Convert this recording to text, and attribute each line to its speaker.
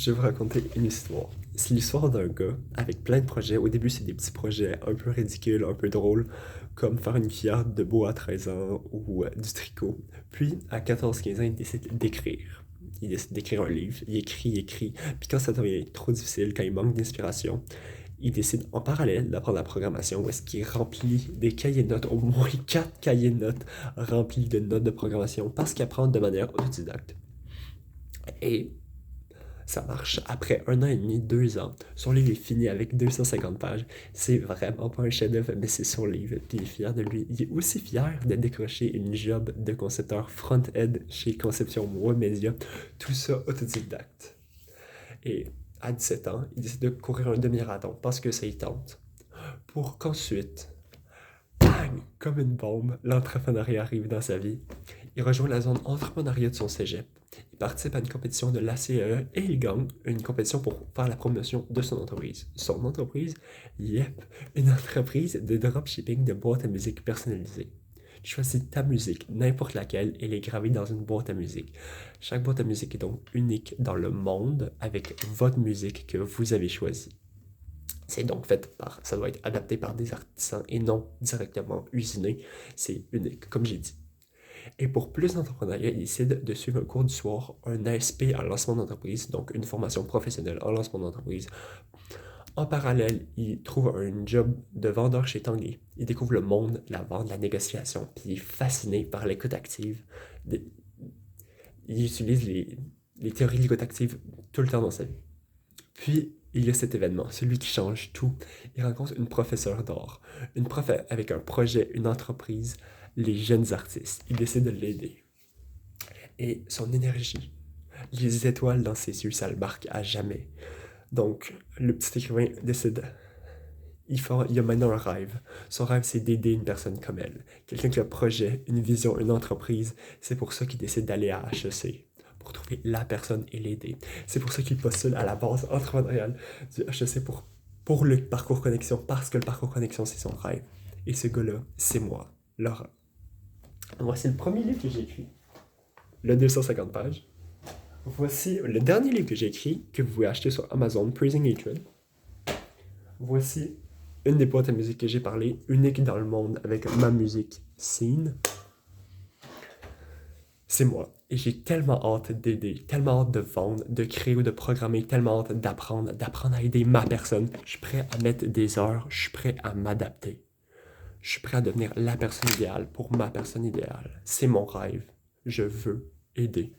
Speaker 1: Je vais vous raconter une histoire. C'est l'histoire d'un gars avec plein de projets. Au début, c'est des petits projets un peu ridicules, un peu drôles, comme faire une cuillère de bois à 13 ans ou du tricot. Puis, à 14-15 ans, il décide d'écrire. Il décide d'écrire un livre. Il écrit. Puis quand ça devient trop difficile, quand il manque d'inspiration, il décide en parallèle d'apprendre la programmation où est-ce qu'il remplit des cahiers de notes, au moins 4 cahiers de notes remplis de notes de programmation parce qu'il apprend de manière autodidacte. Et ça marche. Après 1 an et demi, 2 ans, son livre est fini avec 250 pages. C'est vraiment pas un chef-d'œuvre, mais c'est son livre. Puis il est fier de lui. Il est aussi fier de décrocher une job de concepteur front-end chez Conception Web Media. Tout ça autodidacte. Et à 17 ans, il décide de courir un demi-marathon parce que ça y tente. Pour qu'ensuite, bang, comme une bombe, l'entrepreneuriat arrive dans sa vie. Il rejoint la zone entrepreneuriat de son cégep. Il participe à une compétition de l'ACE et il gagne une compétition pour faire la promotion de son entreprise. Son entreprise, yep, une entreprise de dropshipping de boîtes à musique personnalisées. Tu choisis ta musique, n'importe laquelle, et elle est gravée dans une boîte à musique. Chaque boîte à musique est donc unique dans le monde avec votre musique que vous avez choisie. C'est donc fait par, ça doit être adapté par des artisans et non directement usiné. C'est unique, comme j'ai dit. Et pour plus d'entrepreneuriat, il décide de suivre un cours du soir, un ASP en lancement d'entreprise, donc une formation professionnelle en lancement d'entreprise. En parallèle, il trouve un job de vendeur chez Tanguy. Il découvre le monde, la vente, la négociation, puis il est fasciné par l'écoute active. Il utilise les théories de l'écoute active tout le temps dans sa vie. Puis, il y a cet événement, celui qui change tout. Il rencontre une professeure d'art, une prof avec un projet, une entreprise, les jeunes artistes. Il décide de l'aider. Et son énergie, les étoiles dans ses yeux, ça le marque à jamais. Donc, le petit écrivain décide, il a maintenant un rêve. Son rêve, c'est d'aider une personne comme elle. Quelqu'un qui a un projet, une vision, une entreprise. C'est pour ça qu'il décide d'aller à HEC. Pour trouver la personne et l'aider. C'est pour ça qu'il postule à la base entrepreneuriale du HEC pour le parcours connexion. Parce que le parcours connexion, c'est son rêve. Et ce gars-là, c'est moi, Laurent. Voici le premier livre que j'ai écrit. Le 250 pages. Voici le dernier livre que j'ai écrit, que vous pouvez acheter sur Amazon, Praising Hatred. Voici une des boîtes à musique que j'ai parlé, unique dans le monde avec ma musique Scene. C'est moi. Et j'ai tellement hâte d'aider, tellement hâte de vendre, de créer ou de programmer, tellement hâte d'apprendre à aider ma personne. Je suis prêt à mettre des heures, je suis prêt à m'adapter. Je suis prêt à devenir la personne idéale pour ma personne idéale. C'est mon rêve. Je veux aider.